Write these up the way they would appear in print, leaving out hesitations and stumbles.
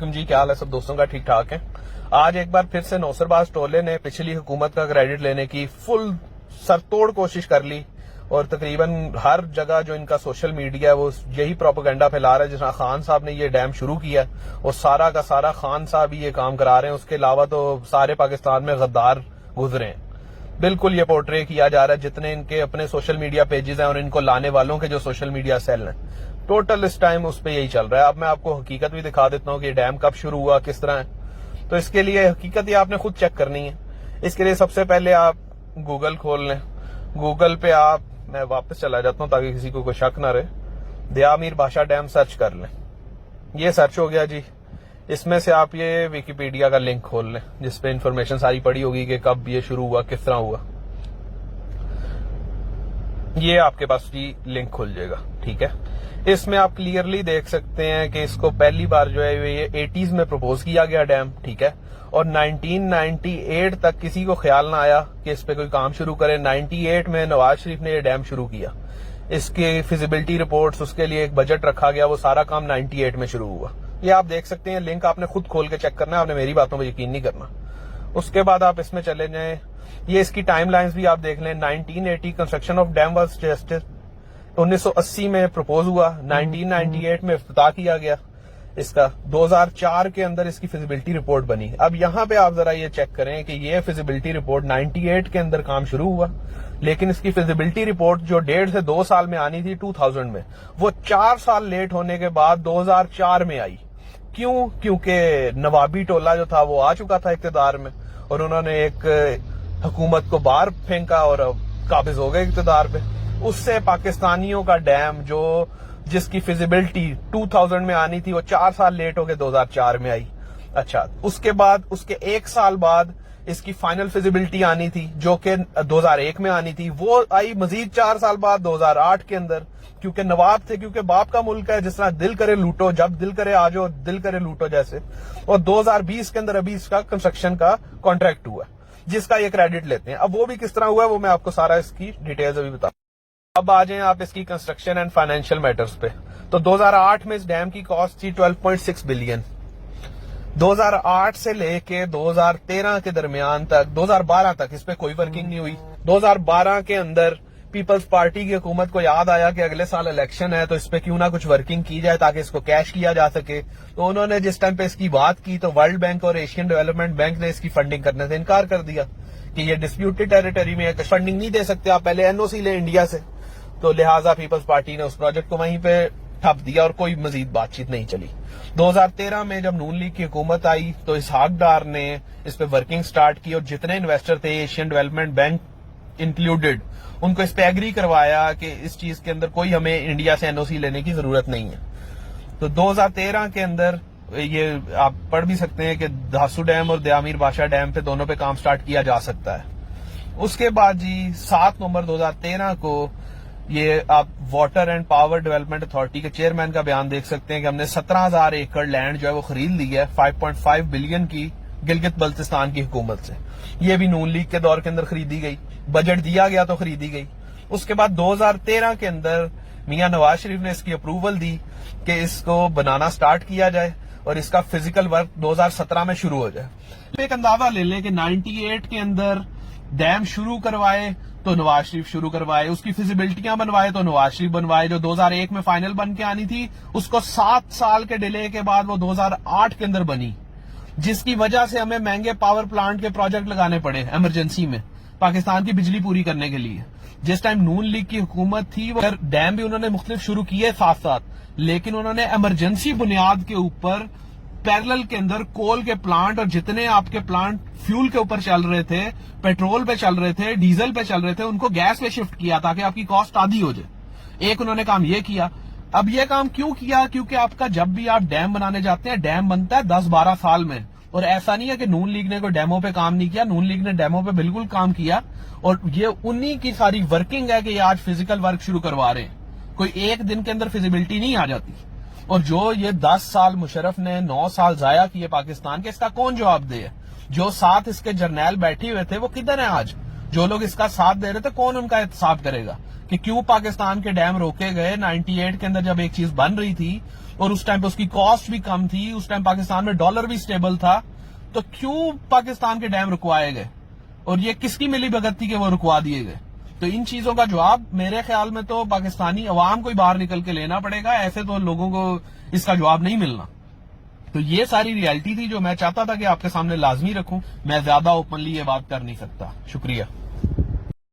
जी, क्या हाल है सब दोस्तों का? ठीक ठाक है। आज एक बार फिर से नौसरबाज टोले ने पिछली हुकूमत का क्रेडिट लेने की फुल सरतोड़ कोशिश कर ली और तकरीबन हर जगह जो इनका सोशल मीडिया है वो यही प्रोपेगेंडा फैला रहा है। जिस तरह खान साहब ने ये डैम शुरू किया और सारा का सारा खान साहब ही ये काम करा रहे हैं, उसके अलावा तो सारे पाकिस्तान में गद्दार गुजरे हैं। बिल्कुल ये पोर्ट्रे किया जा रहा है जितने इनके अपने सोशल मीडिया पेजेस हैं और इनको लाने वालों के जो सोशल मीडिया सेल हैं, टोटल इस टाइम उस पर यही चल रहा है। अब मैं आपको हकीकत भी दिखा देता हूँ कि डैम कब शुरू हुआ, किस तरह है। तो इसके लिए हकीकत ये आपने खुद चेक करनी है। इसके लिए सबसे पहले आप गूगल खोल लें। गूगल पे आप, मैं वापस चला जाता हूँ ताकि किसी को कोई शक ना रहे, दयामीर भाषा डैम सर्च कर लें। ये सर्च हो गया जी। इसमें से आप ये विकिपीडिया का लिंक खोल लें जिसपे इंफॉर्मेशन सारी पड़ी होगी कि कब ये शुरू हुआ, किस तरह हुआ। ये आपके पास जी लिंक खुल जाएगा, ठीक है। इसमें आप क्लियरली देख सकते हैं कि इसको पहली बार जो है ये 80s में प्रपोज किया गया डैम, ठीक है। और 1998 तक किसी को ख्याल ना आया कि इस पे कोई काम शुरू करे। 98 में नवाज शरीफ ने ये डैम शुरू किया। इसके फिजिबिलिटी रिपोर्ट्स, उसके लिए एक बजट रखा गया, वो सारा काम 98 में शुरू हुआ। ये आप देख सकते हैं, लिंक आपने खुद खोल के चेक करना है, आपने मेरी बातों पर यकीन नहीं करना। उसके बाद आप इसमें चले जाएं, ये इसकी टाइमलाइंस भी आप देख लें। 1980 construction of dam was suggested, 1980 में प्रपोज हुआ, 1998 में इफ्तिताह किया गया इसका, 2004 के अंदर इसकी फिजिबिलिटी रिपोर्ट बनी। अब यहां पे आप जरा ये चेक करें कि ये फिजिबिलिटी रिपोर्ट 98 के अंदर काम शुरू हुआ, लेकिन इसकी फिजिबिलिटी रिपोर्ट जो 1.5 से 2 साल में आनी थी 2000 में, वो 4 साल लेट होने के बाद 2004 में आई। क्यों? क्योंकि नवाबी टोला जो था वो आ चुका था इक्तदार में और उन्होंने एक हुकूमत को बाहर फेंका और काबिज हो गए इक्तदार पे। उससे पाकिस्तानियों का डैम जो जिसकी फिजिबिलिटी 2000 में आनी थी वो 4 साल लेट होकर 2004 में आई। अच्छा, उसके बाद उसके 1 साल बाद इसकी फाइनल फिजिबिलिटी आनी थी जो कि 2001 में आनी थी, वो आई मजीद 4 साल बाद 2008 के अंदर। क्योंकि नवाब थे, क्योंकि बाप का मुल्क है, जिस तरह दिल करे लूटो, जब दिल करे आ जाओ, दिल करे लूटो जैसे। और 2020 के अंदर अभी इसका कंस्ट्रक्शन का कॉन्ट्रैक्ट हुआ जिसका ये क्रेडिट लेते हैं। अब वो भी किस तरह हुआ है वो मैं आपको सारा इसकी डिटेल्स अभी बता। अब आ जाएं आप इसकी कंस्ट्रक्शन एंड फाइनेंशियल मैटर्स पे। तो 2008 में इस डैम की कॉस्ट थी 12.6 बिलियन। 2008 से लेके 2013 के दरमियान तक, 2012 तक इस पे कोई वर्किंग नहीं हुई। 2012 के अंदर पीपल्स पार्टी की हुकूमत को याद आया कि अगले साल इलेक्शन है तो इस पे क्यों ना कुछ वर्किंग की जाए ताकि इसको कैश किया जा सके। तो उन्होंने जिस टाइम पे इसकी बात की तो वर्ल्ड बैंक और एशियन डेवलपमेंट बैंक ने इसकी फंडिंग करने से इनकार कर दिया कि ये डिस्प्यूटेड टेरिटरी में फंडिंग नहीं दे सकते, आप पहले एनओसी ले इंडिया से। तो लिहाजा पीपल्स पार्टी ने उस प्रोजेक्ट को वहीं पे ठप दिया और कोई मजीद बातचीत नहीं चली। 2013 में जब नून लीग की हुकूमत आई तो इसहाक डार ने इस पे वर्किंग स्टार्ट की और जितने इन्वेस्टर थे, एशियन डेवलपमेंट बैंक इंक्लूडेड, उनको इस पे एग्री करवाया कि इस चीज के अंदर कोई हमें इंडिया से एनओसी लेने की जरूरत नहीं है। तो 2013 के अंदर ये आप पढ़ भी सकते हैं कि धासू डैम और दयामीर भाषा डैम पे दोनों पे काम स्टार्ट किया जा सकता है। उसके बाद जी 7 नवंबर 2013 को ये आप water and power development authority के चेयरमैन का बयान देख सकते हैं कि हमने 17,000 एकड़ लैंड जो है वो खरीद ली है 5.5 बिलियन की गिलगित बल्तिस्तान की हुकूमत से। ये भी नून लीग के दौर के अंदर खरीदी गई, बजट दिया गया तो खरीदी गई। उसके बाद 2013 के अंदर मियां नवाज शरीफ ने इसकी अप्रूवल दी कि इसको बनाना स्टार्ट किया जाए और इसका फिजिकल वर्क 2017 में शुरू हो जाए। एक अंदाजा ले लें कि 98 के अंदर डैम शुरू करवाए तो नवाज शरीफ शुरू करवाए, उसकी फिजिबिलिटियां बनवाए तो नवाज शरीफ बनवाए। जो 2001 में फाइनल बन के आनी थी उसको 7 साल के डिले के बाद वो 2008 के अंदर बनी, जिसकी वजह से हमें महंगे पावर प्लांट के प्रोजेक्ट लगाने पड़े इमरजेंसी में पाकिस्तान की बिजली पूरी करने के लिए। जिस टाइम नून लीग की हुकूमत थी वो डैम भी उन्होंने मुख्तलिफ शुरू किए साथ साथ, लेकिन उन्होंने इमरजेंसी बुनियाद के ऊपर पैरेलल के अंदर कोल के प्लांट और जितने आपके प्लांट फ्यूल के ऊपर चल रहे थे, पेट्रोल पे चल रहे थे, डीजल पे चल रहे थे, उनको गैस पे शिफ्ट किया ताकि आपकी कॉस्ट आधी हो जाए। एक उन्होंने काम ये किया। अब ये काम क्यों किया? क्योंकि आपका जब भी आप डैम बनाने जाते हैं, डैम बनता है 10-12 साल में। और ऐसा नहीं है कि नून लीग ने कोई डेमो पे काम नहीं किया, नून लीग ने डेमो पे बिल्कुल काम किया और ये उन्हीं की सारी वर्किंग है कि ये आज फिजिकल वर्क शुरू करवा रहे हैं। कोई एक दिन के अंदर फिजिबिलिटी नहीं आ जाती। और जो ये 10 साल मुशर्रफ ने 9 साल जाया किए पाकिस्तान के, इसका कौन जवाब दे? जो साथ इसके जर्नैल बैठे हुए थे वो किधर है आज? जो लोग इसका साथ दे रहे थे, कौन उनका एहतसाब करेगा कि क्यों पाकिस्तान के डैम रोके गए? 98 के अंदर जब एक चीज बन रही थी اور اس ٹائم پہ اس کی کاسٹ بھی کم تھی, اس ٹائم پاکستان میں ڈالر بھی سٹیبل تھا, تو کیوں پاکستان کے ڈیم رکوائے گئے, اور یہ کس کی ملی بھگت تھی کہ وہ رکوا دیے گئے؟ تو ان چیزوں کا جواب میرے خیال میں تو پاکستانی عوام کو ہی باہر نکل کے لینا پڑے گا, ایسے تو لوگوں کو اس کا جواب نہیں ملنا. تو یہ ساری ریالٹی تھی جو میں چاہتا تھا کہ آپ کے سامنے لازمی رکھوں. میں زیادہ اوپنلی یہ بات کر نہیں سکتا. شکریہ.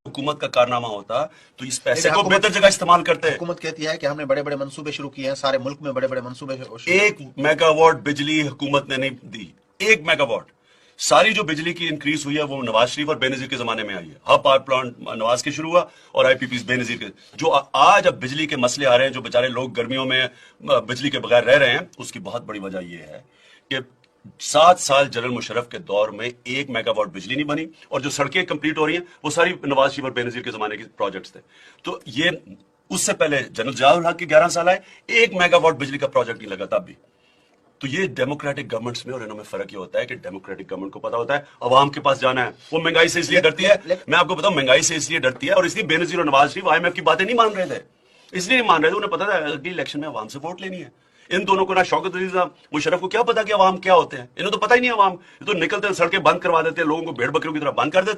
حکومت کا کارنامہ ہوتا تو اس پیسے کو بہتر جگہ استعمال کرتے. حکومت کہتی ہے کہ ہم نے بڑے بڑے منصوبے شروع کیے ہیں, سارے ملک میں بڑے بڑے منصوبے. 1 میگا واٹ بجلی حکومت نے نہیں دی, 1 میگا واٹ. ساری جو بجلی کی انکریز ہوئی ہے وہ نواز شریف اور بے نظیر کے زمانے میں آئی ہے. ہب پاور پلانٹ نواز کے شروع ہوا اور آئی پی پیز بے نظیر کے. جو آج اب بجلی کے مسئلے آ رہے ہیں, جو بیچارے لوگ گرمیوں میں بجلی کے بغیر رہ رہے ہیں, اس کی بہت بڑی وجہ یہ ہے کہ 7 سال جنرل مشرف کے دور میں 1 میگا واٹ بجلی نہیں بنی, اور جو سڑکیں کمپلیٹ ہو رہی ہیں وہ ساری نواز شریف اور بے نظیر کے زمانے کے پروجیکٹس تھے. تو یہ اس سے پہلے جنرل ضیاء الحق کے 11 سال آئے, 1 میگا واٹ بجلی کا پروجیکٹ نہیں لگا تب بھی. تو یہ ڈیموکریٹک گورنمنٹس میں اور انہوں میں فرق یہ ہوتا ہے کہ ڈیموکریٹک گورنمنٹ کو پتا ہوتا ہے عوام کے پاس جانا ہے. وہ مہنگائی سے اس لیے ڈرتی ہے, میں آپ کو بتاؤں مہنگائی سے اس لیے ڈرتی ہے, اور اس لیے بے نظیر اور Nawaz Sharif I am F کی باتیں نہیں مان رہے تھے. اس لیے نہیں مان رہے تھے, انہیں پتا تھا اگلی الیکشن میں عوام سے ووٹ لینی ہے. ان دونوں کو نہ شوکت عزیز مشرف کو کیا پتا کہ عوام کیا ہوتے ہیں, انہیں تو پتا ہی نہیں عوام. تو نکلتے سڑکیں بند کروا دیتے, لوگوں کو بھیڑ بکریوں کی طرح بند کر دیتے.